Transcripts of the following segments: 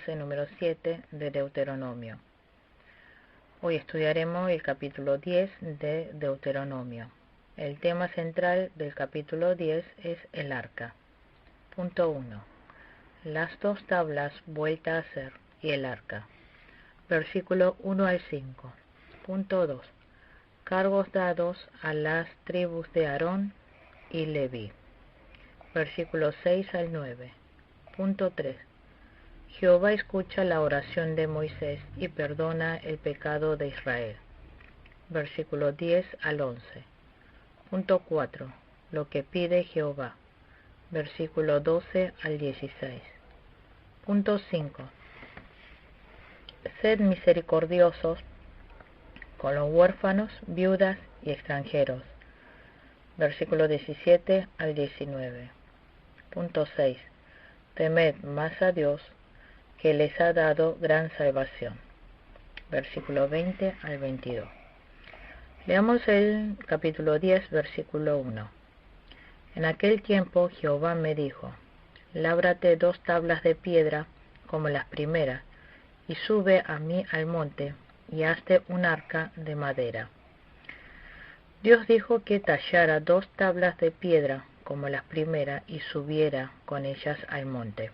clase número 7 de Deuteronomio. Hoy estudiaremos el capítulo 10 de Deuteronomio. El tema central del capítulo 10 es el arca. Punto 1. Las dos tablas vuelta a hacer y el arca. Versículo 1 al 5. Punto 2. Cargos dados a las tribus de Aarón y Leví. Versículo 6 al 9. Punto 3. Jehová escucha la oración de Moisés y perdona el pecado de Israel. Versículo 10 al 11. Punto 4. Lo que pide Jehová. Versículo 12 al 16. Punto 5. Sed misericordiosos con los huérfanos, viudas y extranjeros. Versículo 17 al 19. Punto 6. Temed más a Dios, que les ha dado gran salvación. Versículo 20 al 22. Leamos el capítulo 10, versículo 1. En aquel tiempo Jehová me dijo: lábrate 2 tablas de piedra como las primeras, y sube a mí al monte, y hazte un arca de madera. Dios dijo que tallara 2 tablas de piedra como las primeras, y subiera con ellas al monte.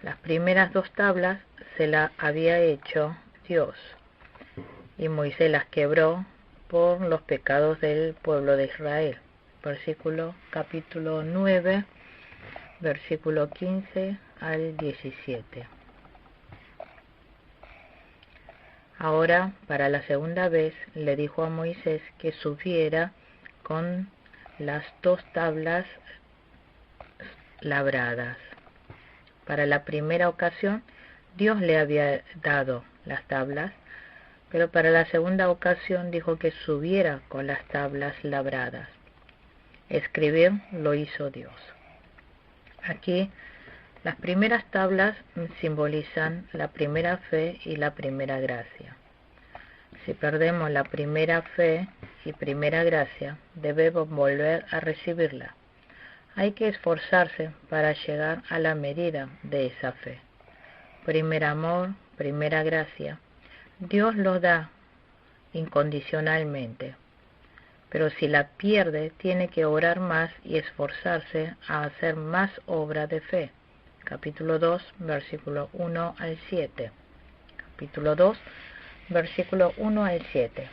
Las primeras 2 tablas se las había hecho Dios, y Moisés las quebró por los pecados del pueblo de Israel. Capítulo 9, versículo 15 al 17. Ahora, para la segunda vez, le dijo a Moisés que subiera con las 2 tablas labradas. Para la primera ocasión, Dios le había dado las tablas, pero para la segunda ocasión dijo que subiera con las tablas labradas. Escribir lo hizo Dios. Aquí, las primeras tablas simbolizan la primera fe y la primera gracia. Si perdemos la primera fe y primera gracia, debemos volver a recibirla. Hay que esforzarse para llegar a la medida de esa fe. Primer amor, primera gracia. Dios lo da incondicionalmente. Pero si la pierde, tiene que orar más y esforzarse a hacer más obra de fe. Capítulo 2, versículo 1 al 7. Capítulo 2, versículo 1 al 7.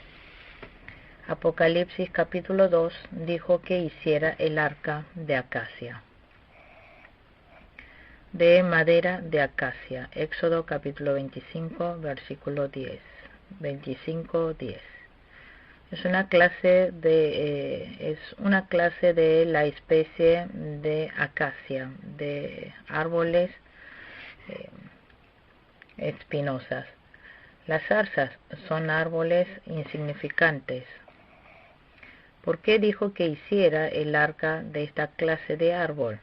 Apocalipsis capítulo 2 dijo que hiciera el arca de acacia. De madera de acacia. Éxodo capítulo 25, versículo 10. 25:10. Es una clase de la especie de acacia, de árboles espinosas. Las zarzas son árboles insignificantes. ¿Por qué dijo que hiciera el arca de esta clase de árbol?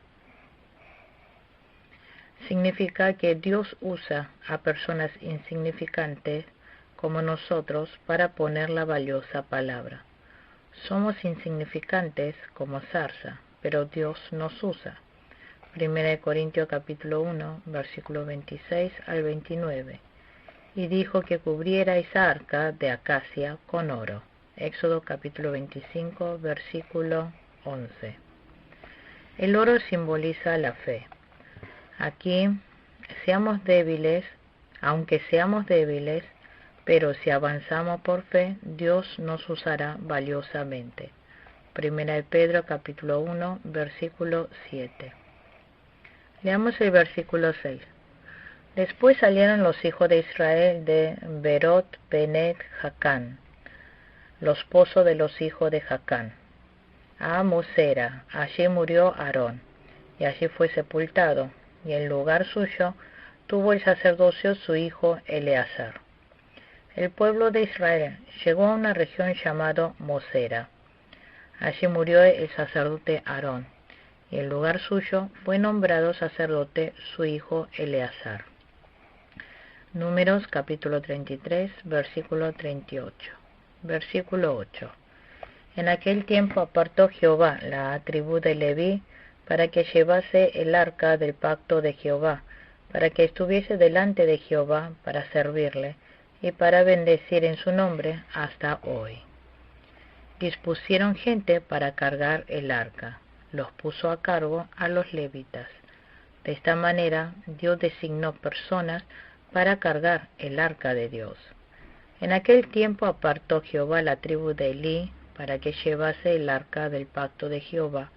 Significa que Dios usa a personas insignificantes como nosotros para poner la valiosa palabra. Somos insignificantes como zarza, pero Dios nos usa. 1 Corintios capítulo 1, versículo 26 al 29. Y dijo que cubriera esa arca de acacia con oro. Éxodo capítulo 25, versículo 11. El oro simboliza la fe. Aquí, aunque seamos débiles, pero si avanzamos por fe, Dios nos usará valiosamente. 1 Pedro capítulo 1, versículo 7. Leamos el versículo 6. Después salieron los hijos de Israel de Berot Benet Jacán, los pozos de los hijos de Jacán, a Mosera. Allí murió Aarón, y allí fue sepultado, y en lugar suyo tuvo el sacerdocio su hijo Eleazar. El pueblo de Israel llegó a una región llamada Mosera. Allí murió el sacerdote Aarón, y en lugar suyo fue nombrado sacerdote su hijo Eleazar. Números capítulo 33, versículo 38. Versículo 8. En aquel tiempo apartó Jehová la tribu de Leví para que llevase el arca del pacto de Jehová, para que estuviese delante de Jehová para servirle y para bendecir en su nombre hasta hoy. Dispusieron gente para cargar el arca, los puso a cargo a los levitas. De esta manera Dios designó personas para cargar el arca de Dios. En aquel tiempo apartó Jehová la tribu de Elí para que llevase el arca del pacto de Jehová,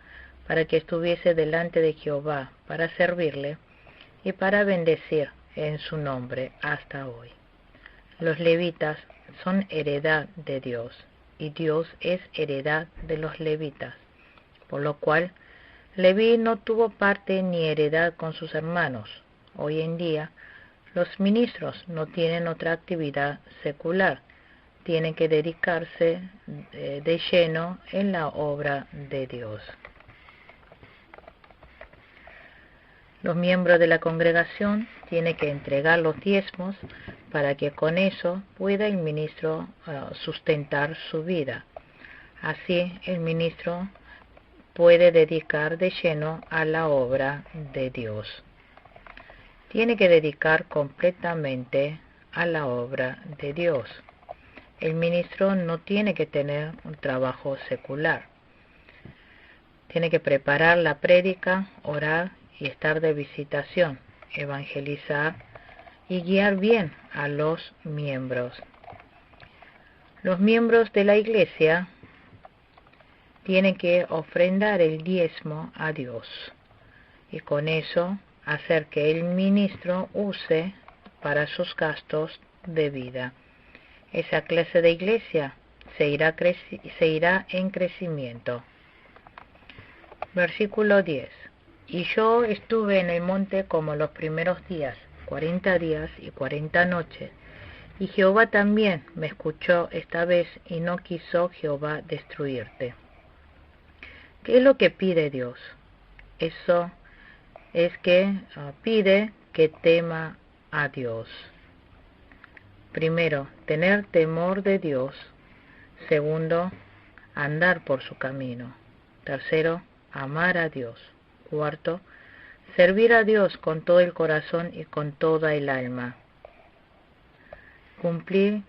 para que estuviese delante de Jehová para servirle y para bendecir en su nombre hasta hoy. Los levitas son heredad de Dios, y Dios es heredad de los levitas, por lo cual Leví no tuvo parte ni heredad con sus hermanos. Hoy en día, los ministros no tienen otra actividad secular, tienen que dedicarse de lleno en la obra de Dios. Los miembros de la congregación tienen que entregar los diezmos para que con eso pueda el ministro sustentar su vida. Así el ministro puede dedicar de lleno a la obra de Dios. Tiene que dedicar completamente a la obra de Dios. El ministro no tiene que tener un trabajo secular. Tiene que preparar la prédica, orar y estar de visitación, evangelizar y guiar bien a los miembros. Los miembros de la iglesia tienen que ofrendar el diezmo a Dios y con eso hacer que el ministro use para sus gastos de vida. Esa clase de iglesia se irá en crecimiento. Versículo 10. Y yo estuve en el monte como los primeros días, 40 días y 40 noches, y Jehová también me escuchó esta vez y no quiso Jehová destruirte. ¿Qué es lo que pide Dios? Eso es que pide que tema a Dios. Primero, tener temor de Dios. Segundo, andar por su camino. Tercero, amar a Dios. Cuarto, servir a Dios con todo el corazón y con toda el alma.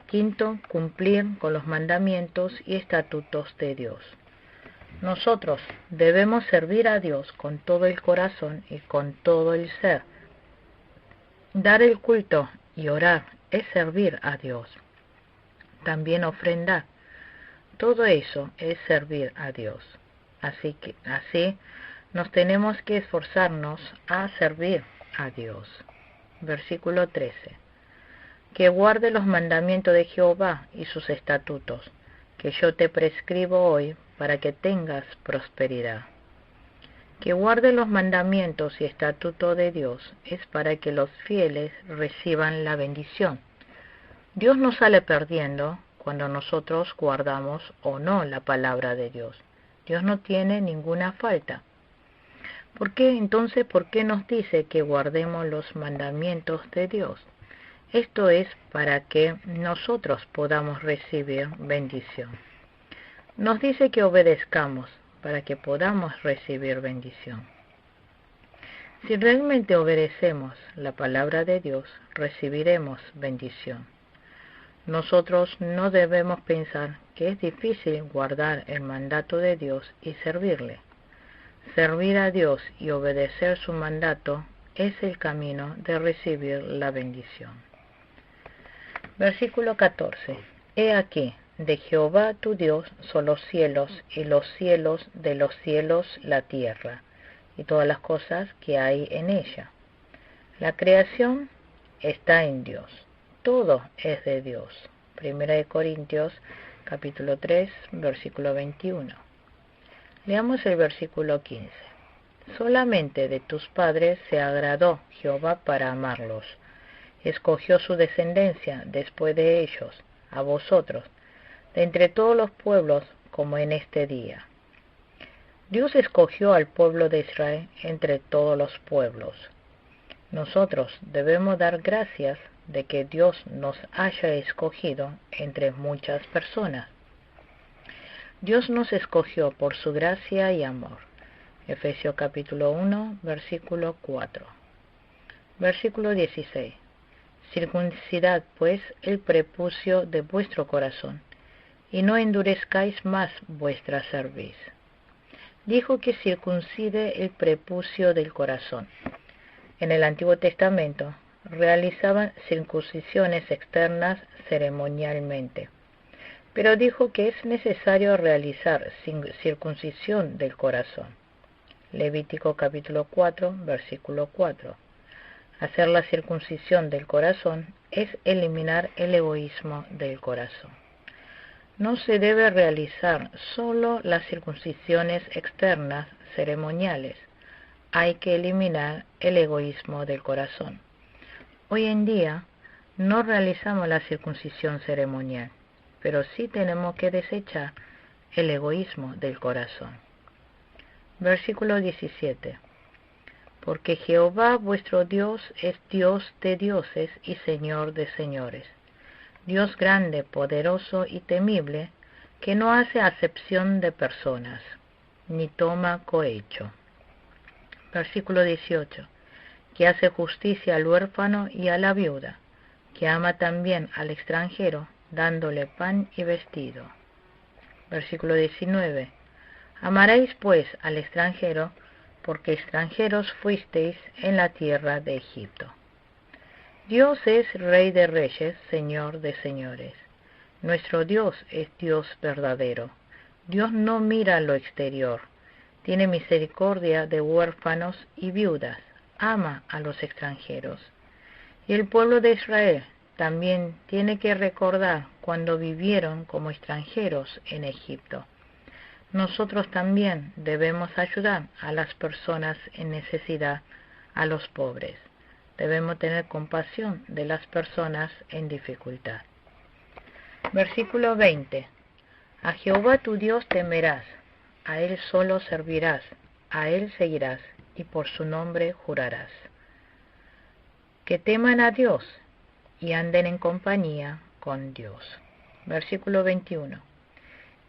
Quinto, cumplir con los mandamientos y estatutos de Dios. Nosotros debemos servir a Dios con todo el corazón y con todo el ser. Dar el culto y orar es servir a Dios. También ofrendar. Todo eso es servir a Dios. Así nos tenemos que esforzarnos a servir a Dios. Versículo 13. Que guarde los mandamientos de Jehová y sus estatutos, que yo te prescribo hoy para que tengas prosperidad. Que guarde los mandamientos y estatutos de Dios es para que los fieles reciban la bendición. Dios no sale perdiendo cuando nosotros guardamos o no la palabra de Dios. Dios no tiene ninguna falta. ¿Por qué nos dice que guardemos los mandamientos de Dios? Esto es para que nosotros podamos recibir bendición. Nos dice que obedezcamos para que podamos recibir bendición. Si realmente obedecemos la palabra de Dios, recibiremos bendición. Nosotros no debemos pensar que es difícil guardar el mandato de Dios y servirle. Servir a Dios y obedecer su mandato es el camino de recibir la bendición. Versículo 14. He aquí, de Jehová tu Dios son los cielos, y los cielos de los cielos la tierra, y todas las cosas que hay en ella. La creación está en Dios. Todo es de Dios. 1 Corintios capítulo 3, versículo 21. Leamos el versículo 15. Solamente de tus padres se agradó Jehová para amarlos. Escogió su descendencia después de ellos, a vosotros, de entre todos los pueblos, como en este día. Dios escogió al pueblo de Israel entre todos los pueblos. Nosotros debemos dar gracias de que Dios nos haya escogido entre muchas personas. Dios nos escogió por su gracia y amor. Efesios capítulo 1, versículo 4. Versículo 16. Circuncidad pues el prepucio de vuestro corazón, y no endurezcáis más vuestra cerviz. Dijo que circuncide el prepucio del corazón. En el Antiguo Testamento realizaban circuncisiones externas ceremonialmente, pero dijo que es necesario realizar circuncisión del corazón. Levítico capítulo 4, versículo 4. Hacer la circuncisión del corazón es eliminar el egoísmo del corazón. No se debe realizar solo las circuncisiones externas ceremoniales. Hay que eliminar el egoísmo del corazón. Hoy en día no realizamos la circuncisión ceremonial, pero sí tenemos que desechar el egoísmo del corazón. Versículo 17. Porque Jehová vuestro Dios es Dios de dioses y Señor de señores, Dios grande, poderoso y temible, que no hace acepción de personas, ni toma cohecho. Versículo 18. Que hace justicia al huérfano y a la viuda, que ama también al extranjero, dándole pan y vestido. Versículo 19. Amaréis pues al extranjero, porque extranjeros fuisteis en la tierra de Egipto. Dios es Rey de reyes, Señor de señores. Nuestro Dios es Dios verdadero. Dios no mira lo exterior. Tiene misericordia de huérfanos y viudas. Ama a los extranjeros. Y el pueblo de Israel también tiene que recordar cuando vivieron como extranjeros en Egipto. Nosotros también debemos ayudar a las personas en necesidad, a los pobres. Debemos tener compasión de las personas en dificultad. Versículo 20. A Jehová tu Dios temerás, a Él solo servirás, a Él seguirás, y por su nombre jurarás. Que teman a Dios y anden en compañía con Dios. Versículo 21.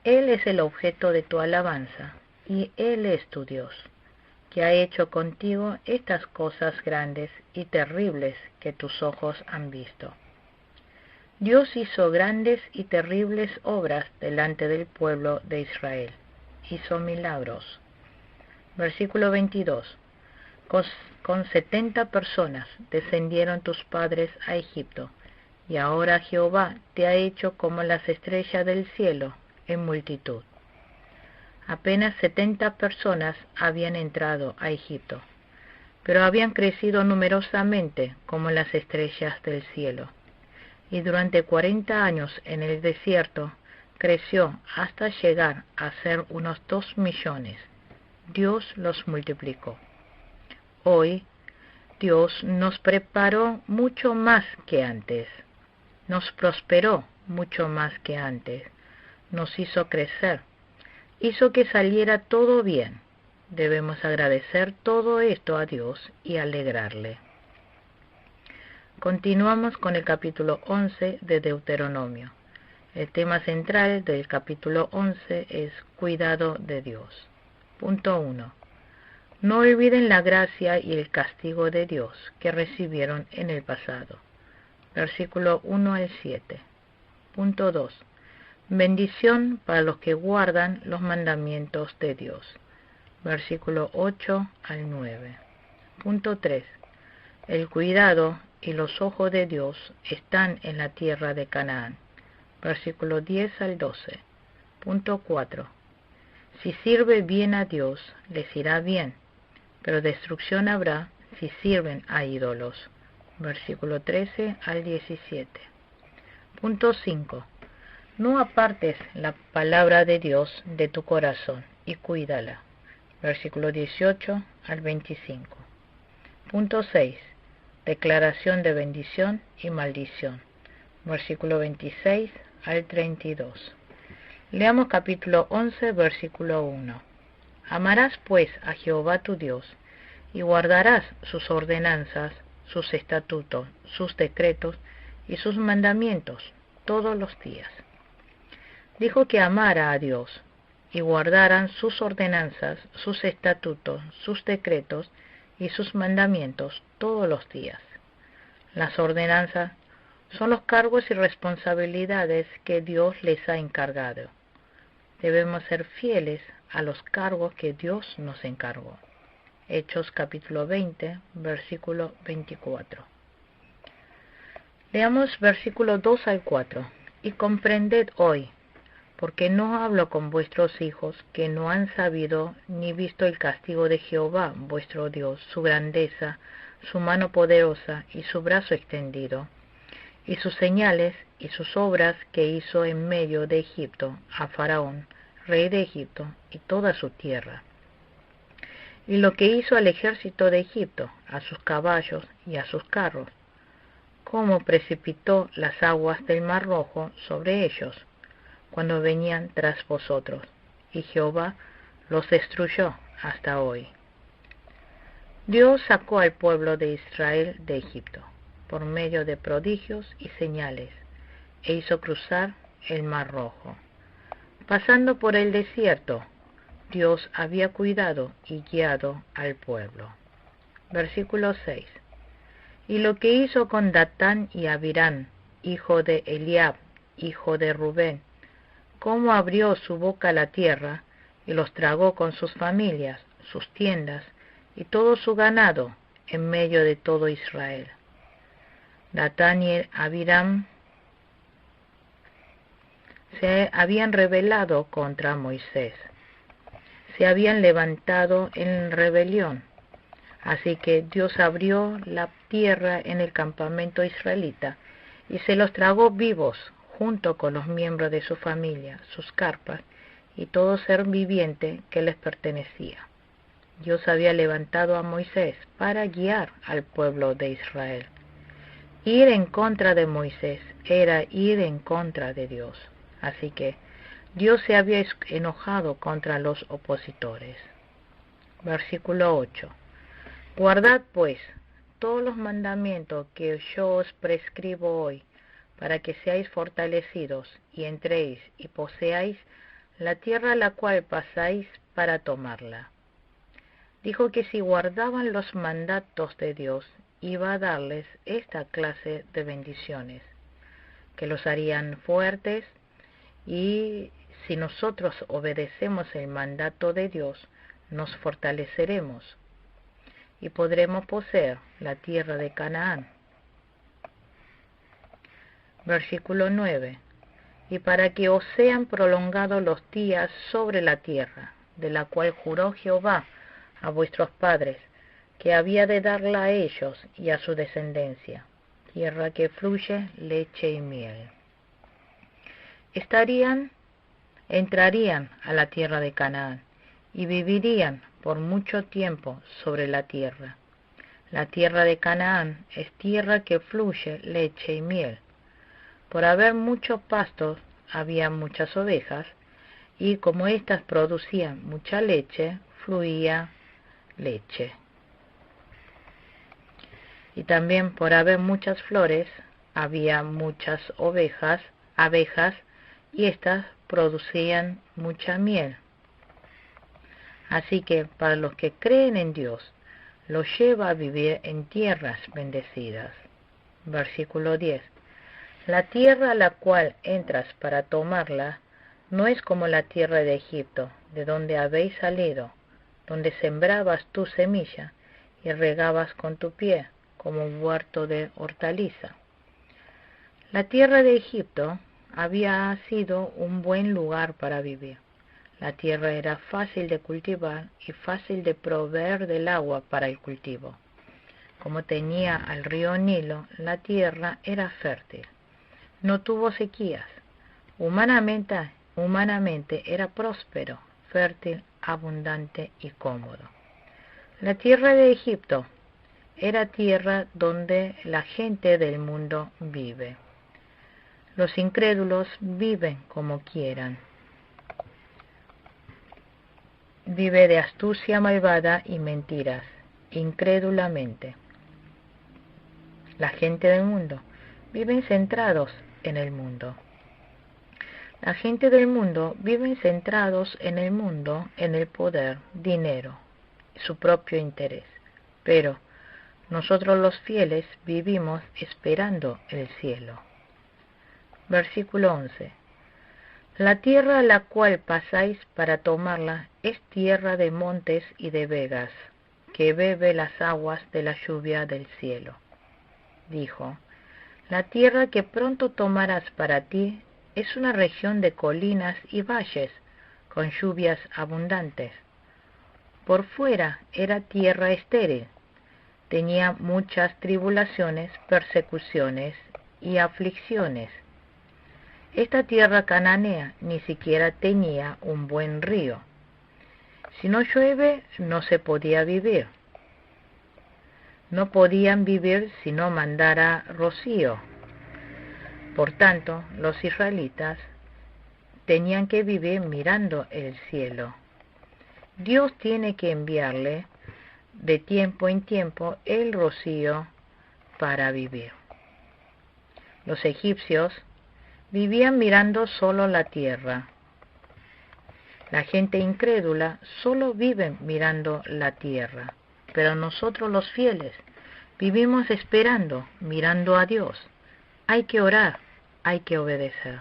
Él es el objeto de tu alabanza, y Él es tu Dios, que ha hecho contigo estas cosas grandes y terribles que tus ojos han visto. Dios hizo grandes y terribles obras delante del pueblo de Israel. Hizo milagros. Versículo 22. Con 70 personas descendieron tus padres a Egipto, y ahora Jehová te ha hecho como las estrellas del cielo en multitud. Apenas 70 personas habían entrado a Egipto, pero habían crecido numerosamente como las estrellas del cielo. Y durante 40 años en el desierto creció hasta llegar a ser unos 2 millones. Dios los multiplicó. Hoy Dios nos preparó mucho más que antes. Nos prosperó mucho más que antes. Nos hizo crecer. Hizo que saliera todo bien. Debemos agradecer todo esto a Dios y alegrarle. Continuamos con el capítulo 11 de Deuteronomio. El tema central del capítulo 11 es cuidado de Dios. Punto 1. No olviden la gracia y el castigo de Dios que recibieron en el pasado. Versículo 1 al 7. Punto 2. Bendición para los que guardan los mandamientos de Dios. Versículo 8 al 9. Punto 3. El cuidado y los ojos de Dios están en la tierra de Canaán. Versículo 10 al 12. Punto 4. Si sirve bien a Dios, les irá bien, pero destrucción habrá si sirven a ídolos. Versículo 13 al 17. Punto 5. No apartes la palabra de Dios de tu corazón y cuídala. Versículo 18 al 25. Punto 6. Declaración de bendición y maldición. Versículo 26 al 32. Leamos capítulo 11, versículo 1. Amarás pues a Jehová tu Dios, y guardarás sus ordenanzas, sus estatutos, sus decretos y sus mandamientos todos los días. Dijo que amara a Dios, y guardaran sus ordenanzas, sus estatutos, sus decretos y sus mandamientos todos los días. Las ordenanzas son los cargos y responsabilidades que Dios les ha encargado. Debemos ser fieles a los cargos que Dios nos encargó. Hechos capítulo 20, versículo 24. Leamos versículos 2 al 4. Y comprended hoy, porque no hablo con vuestros hijos, que no han sabido ni visto el castigo de Jehová, vuestro Dios, su grandeza, su mano poderosa y su brazo extendido, y sus señales y sus obras que hizo en medio de Egipto a Faraón, rey de Egipto, y toda su tierra. Y lo que hizo al ejército de Egipto, a sus caballos y a sus carros, cómo precipitó las aguas del Mar Rojo sobre ellos, cuando venían tras vosotros, y Jehová los destruyó hasta hoy. Dios sacó al pueblo de Israel de Egipto, por medio de prodigios y señales, e hizo cruzar el Mar Rojo. Pasando por el desierto, Dios había cuidado y guiado al pueblo. Versículo 6. Y lo que hizo con Datán y Abirán, hijo de Eliab, hijo de Rubén, cómo abrió su boca a la tierra, y los tragó con sus familias, sus tiendas, y todo su ganado, en medio de todo Israel. Datán y Abiram se habían rebelado contra Moisés, se habían levantado en rebelión. Así que Dios abrió la tierra en el campamento israelita y se los tragó vivos, junto con los miembros de su familia, sus carpas y todo ser viviente que les pertenecía. Dios había levantado a Moisés para guiar al pueblo de Israel. Ir en contra de Moisés era ir en contra de Dios. Así que Dios se había enojado contra los opositores. Versículo 8. Guardad pues todos los mandamientos que yo os prescribo hoy, para que seáis fortalecidos y entréis y poseáis la tierra a la cual pasáis para tomarla. Dijo que si guardaban los mandatos de Dios, iba a darles esta clase de bendiciones, que los harían fuertes, y si nosotros obedecemos el mandato de Dios, nos fortaleceremos y podremos poseer la tierra de Canaán. Versículo 9. Y para que os sean prolongados los días sobre la tierra, de la cual juró Jehová a vuestros padres, que había de darla a ellos y a su descendencia, tierra que fluye leche y miel. Entrarían a la tierra de Canaán, y vivirían por mucho tiempo sobre la tierra. La tierra de Canaán es tierra que fluye leche y miel. Por haber muchos pastos, había muchas ovejas, y como éstas producían mucha leche, fluía leche. Y también por haber muchas flores, había muchas abejas, y éstas producían mucha miel. Así que para los que creen en Dios, los lleva a vivir en tierras bendecidas. Versículo 10. La tierra a la cual entras para tomarla no es como la tierra de Egipto, de donde habéis salido, donde sembrabas tu semilla y regabas con tu pie, como un huerto de hortaliza. La tierra de Egipto había sido un buen lugar para vivir. La tierra era fácil de cultivar y fácil de proveer del agua para el cultivo. Como tenía al río Nilo, la tierra era fértil. No tuvo sequías. Humanamente era próspero, fértil, abundante y cómodo. La tierra de Egipto era tierra donde la gente del mundo vive. Los incrédulos viven como quieran. Vive de astucia malvada y mentiras, incrédulamente. La gente del mundo viven centrados en el mundo. La gente del mundo viven centrados en el mundo, en el poder, dinero, su propio interés. pero nosotros los fieles vivimos esperando el cielo. Versículo 11. La tierra a la cual pasáis para tomarla es tierra de montes y de vegas, que bebe las aguas de la lluvia del cielo. Dijo, la tierra que pronto tomarás para ti es una región de colinas y valles, con lluvias abundantes. Por fuera era tierra estéril, tenía muchas tribulaciones, persecuciones y aflicciones. Esta tierra cananea ni siquiera tenía un buen río. Si no llueve, no se podía vivir. No podían vivir si no mandara rocío. Por tanto, los israelitas tenían que vivir mirando el cielo. Dios tiene que enviarle de tiempo en tiempo el rocío para vivir. Los egipcios vivían mirando solo la tierra. La gente incrédula solo vive mirando la tierra, pero nosotros los fieles vivimos esperando, mirando a Dios. Hay que orar, hay que obedecer.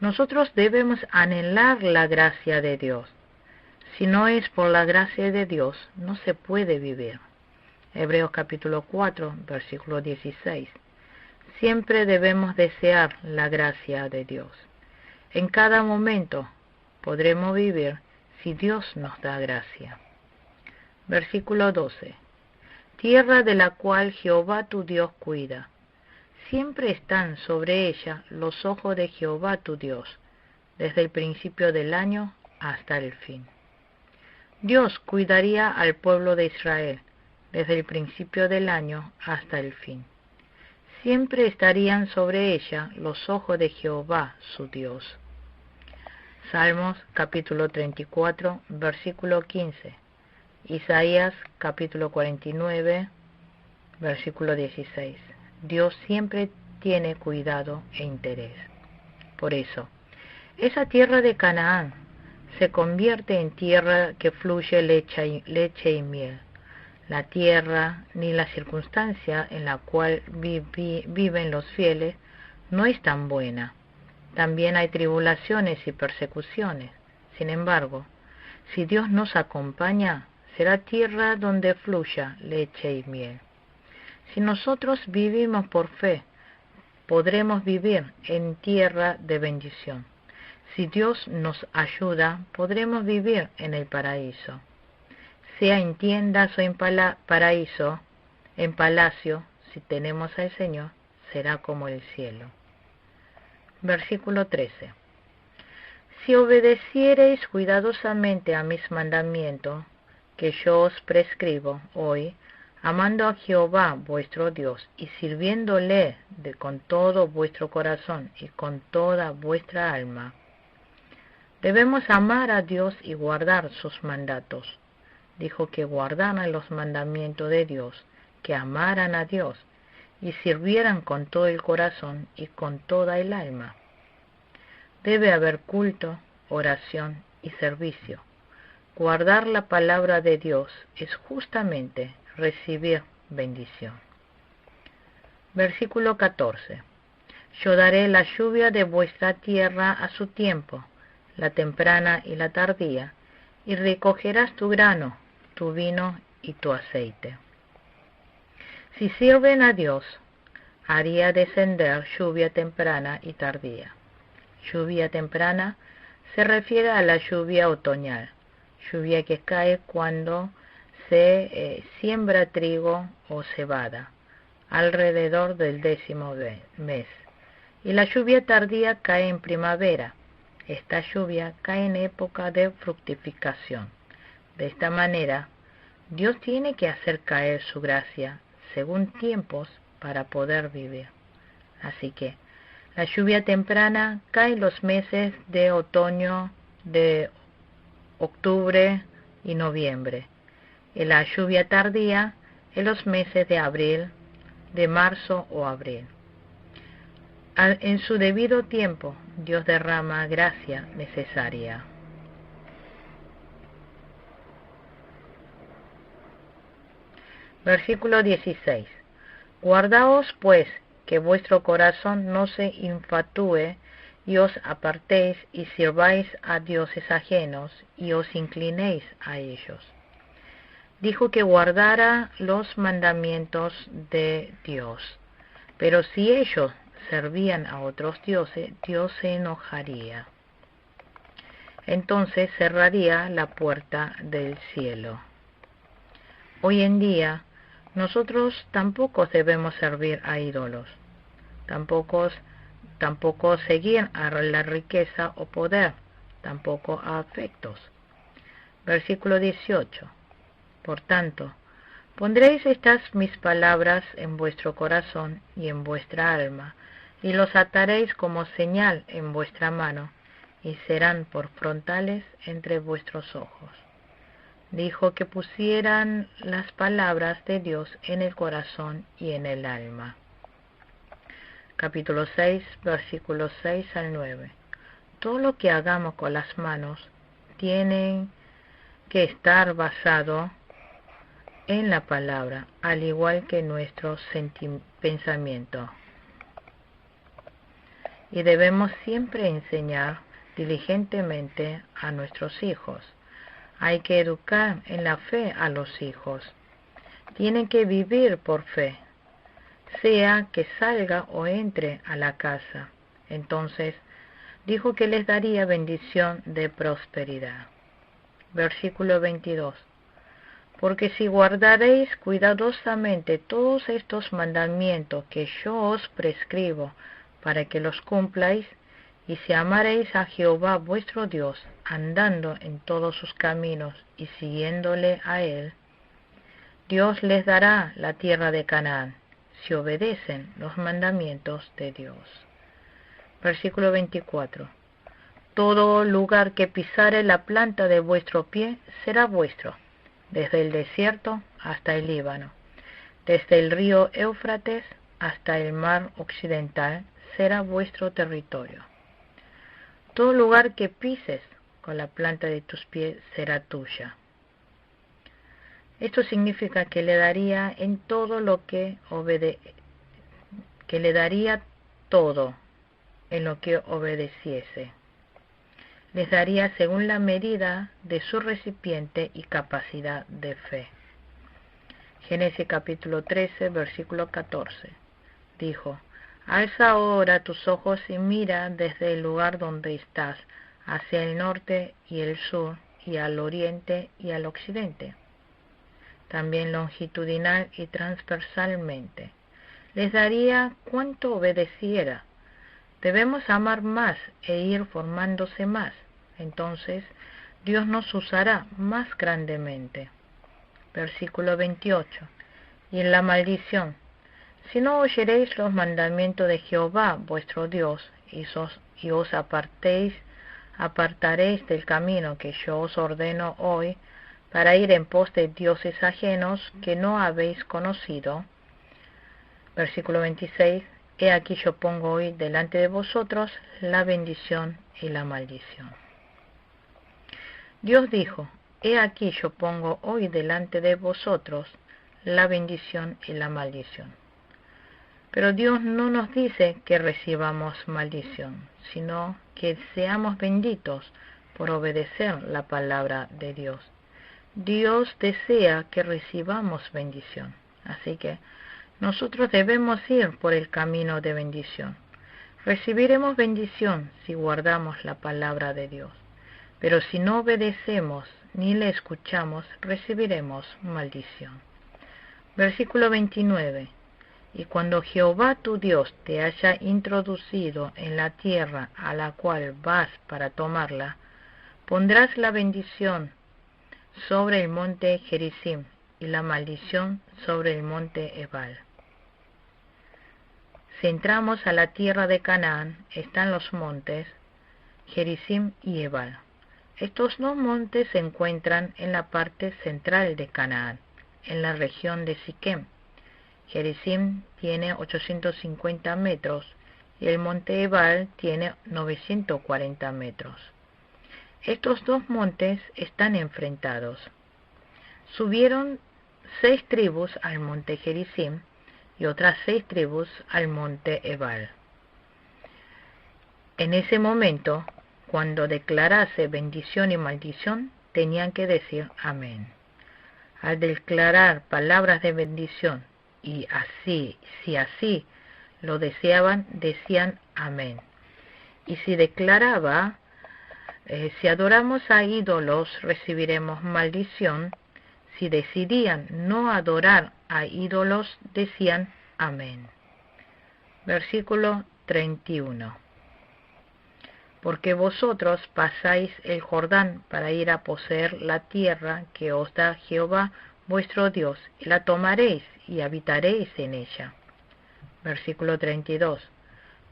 Nosotros debemos anhelar la gracia de Dios. Si no es por la gracia de Dios, no se puede vivir. Hebreos capítulo 4, versículo 16. Siempre debemos desear la gracia de Dios. En cada momento podremos vivir si Dios nos da gracia. Versículo 12. Tierra de la cual Jehová tu Dios cuida. Siempre están sobre ella los ojos de Jehová tu Dios, desde el principio del año hasta el fin. Dios cuidaría al pueblo de Israel, desde el principio del año hasta el fin. Siempre estarían sobre ella los ojos de Jehová su Dios. Salmos capítulo 34, versículo 15. Isaías capítulo 49, versículo 16. Dios siempre tiene cuidado e interés. Por eso, esa tierra de Canaán se convierte en tierra que fluye leche y miel. La tierra ni la circunstancia en la cual viven los fieles no es tan buena. También hay tribulaciones y persecuciones. Sin embargo, si Dios nos acompaña, será tierra donde fluya leche y miel. Si nosotros vivimos por fe, podremos vivir en tierra de bendición. Si Dios nos ayuda, podremos vivir en el paraíso. Sea en tiendas o en paraíso, en palacio, si tenemos al Señor, será como el cielo. Versículo 13. Si obedeciereis cuidadosamente a mis mandamientos, que yo os prescribo hoy, amando a Jehová vuestro Dios y sirviéndole con todo vuestro corazón y con toda vuestra alma. Debemos amar a Dios y guardar sus mandatos. Dijo que guardaran los mandamientos de Dios, que amaran a Dios y sirvieran con todo el corazón y con toda el alma. Debe haber culto, oración y servicio. Guardar la palabra de Dios es justamente recibir bendición. Versículo 14. Yo daré la lluvia de vuestra tierra a su tiempo, la temprana y la tardía, y recogerás tu grano, tu vino y tu aceite. Si sirven a Dios, haría descender lluvia temprana y tardía. Lluvia temprana se refiere a la lluvia otoñal, lluvia que cae cuando se siembra trigo o cebada, alrededor del 10º mes. Y la lluvia tardía cae en primavera. Esta lluvia cae en época de fructificación. De esta manera, Dios tiene que hacer caer su gracia según tiempos para poder vivir. Así que la lluvia temprana cae en los meses de otoño, de octubre y noviembre, y la lluvia tardía en los meses de abril, de marzo o abril. En su debido tiempo, Dios derrama gracia necesaria. Versículo 16. Guardaos pues que vuestro corazón no se infatúe y os apartéis y sirváis a dioses ajenos y os inclinéis a ellos. Dijo que guardara los mandamientos de Dios. Pero si ellos servían a otros dioses, Dios se enojaría. Entonces cerraría la puerta del cielo. Hoy en día, nosotros tampoco debemos servir a ídolos, tampoco seguir a la riqueza o poder, tampoco a afectos. Versículo 18. Por tanto, pondréis estas mis palabras en vuestro corazón y en vuestra alma, y los ataréis como señal en vuestra mano, y serán por frontales entre vuestros ojos. Dijo que pusieran las palabras de Dios en el corazón y en el alma. Capítulo 6, versículos 6 al 9. Todo lo que hagamos con las manos tiene que estar basado en la palabra, al igual que nuestro pensamiento. Y debemos siempre enseñar diligentemente a nuestros hijos. Hay que educar en la fe a los hijos. Tienen que vivir por fe, sea que salga o entre a la casa. Entonces dijo que les daría bendición de prosperidad. Versículo 22. Porque si guardaréis cuidadosamente todos estos mandamientos que yo os prescribo para que los cumpláis, y si amaréis a Jehová vuestro Dios, andando en todos sus caminos y siguiéndole a él, Dios les dará la tierra de Canaán, si obedecen los mandamientos de Dios. Versículo 24. Todo lugar que pisare la planta de vuestro pie será vuestro, desde el desierto hasta el Líbano, desde el río Éufrates hasta el mar occidental será vuestro territorio. Todo lugar que pises con la planta de tus pies será tuya. Esto significa que le daría en todo lo que le daría todo en lo que obedeciese. Les daría según la medida de su recipiente y capacidad de fe. Génesis capítulo 13, versículo 14. Dijo: Alza ahora tus ojos y mira desde el lugar donde estás, hacia el norte y el sur, y al oriente y al occidente, también longitudinal y transversalmente. Les daría cuanto obedeciera. Debemos amar más e ir formándose más. Entonces Dios nos usará más grandemente. Versículo 28. Y en la maldición: si no oyeréis los mandamientos de Jehová vuestro Dios, y os apartaréis del camino que yo os ordeno hoy, para ir en pos de dioses ajenos que no habéis conocido. Versículo 26. He aquí yo pongo hoy delante de vosotros la bendición y la maldición. Dios dijo: he aquí yo pongo hoy delante de vosotros la bendición y la maldición. Pero Dios no nos dice que recibamos maldición, sino que seamos benditos por obedecer la palabra de Dios. Dios desea que recibamos bendición, así que nosotros debemos ir por el camino de bendición. Recibiremos bendición si guardamos la palabra de Dios, pero si no obedecemos ni le escuchamos, recibiremos maldición. Versículo 29. Y cuando Jehová tu Dios te haya introducido en la tierra a la cual vas para tomarla, pondrás la bendición sobre el monte Gerizim y la maldición sobre el monte Ebal. Si entramos a la tierra de Canaán, están los montes Gerizim y Ebal. Estos dos montes se encuentran en la parte central de Canaán, en la región de Siquem. Gerizim tiene 850 metros y el monte Ebal tiene 940 metros. Estos dos montes están enfrentados. 6 tribus al monte Gerizim y otras 6 tribus al monte Ebal. En ese momento, cuando declarase bendición y maldición, tenían que decir amén. Al declarar palabras de bendición y si así lo deseaban, decían amén. Y si declaraba, si adoramos a ídolos, recibiremos maldición. Si decidían no adorar a ídolos, decían amén. Versículo 31. Porque vosotros pasáis el Jordán para ir a poseer la tierra que os da Jehová vuestro Dios, y la tomaréis y habitaréis en ella. Versículo 32.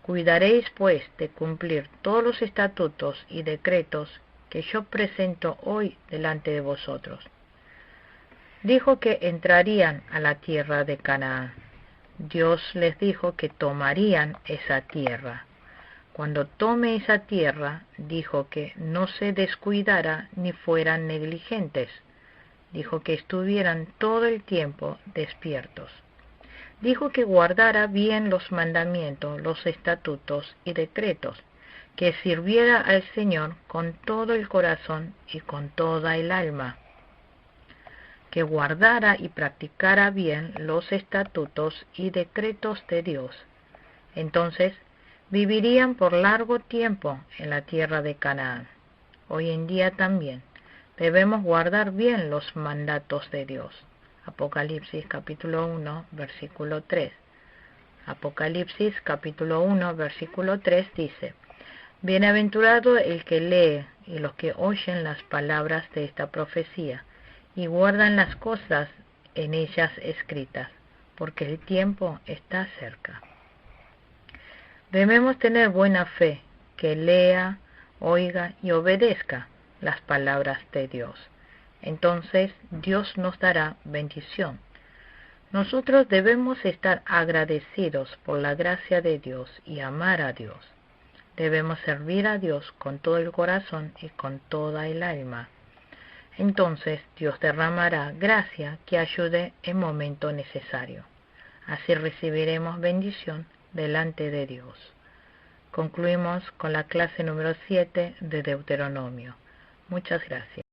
Cuidaréis pues de cumplir todos los estatutos y decretos que yo presento hoy delante de vosotros. Dijo que entrarían a la tierra de Canaán. Dios les dijo que tomarían esa tierra. Cuando tome esa tierra, dijo que no se descuidara ni fueran negligentes. Dijo que estuvieran todo el tiempo despiertos. Dijo que guardara bien los mandamientos, los estatutos y decretos, que sirviera al Señor con todo el corazón y con toda el alma, que guardara y practicara bien los estatutos y decretos de Dios. Entonces vivirían por largo tiempo en la tierra de Canaán. Hoy en día también debemos guardar bien los mandatos de Dios. Apocalipsis capítulo 1, versículo 3. Apocalipsis capítulo 1, versículo 3 dice: Bienaventurado el que lee y los que oyen las palabras de esta profecía y guardan las cosas en ellas escritas, porque el tiempo está cerca. Debemos tener buena fe, que lea, oiga y obedezca las palabras de Dios. Entonces Dios nos dará bendición. Nosotros debemos estar agradecidos por la gracia de Dios y amar a Dios. Debemos servir a Dios con todo el corazón y con toda el alma. Entonces Dios derramará gracia que ayude en momento necesario. Así recibiremos bendición delante de Dios. Concluimos con la clase número 7 de Deuteronomio. Muchas gracias.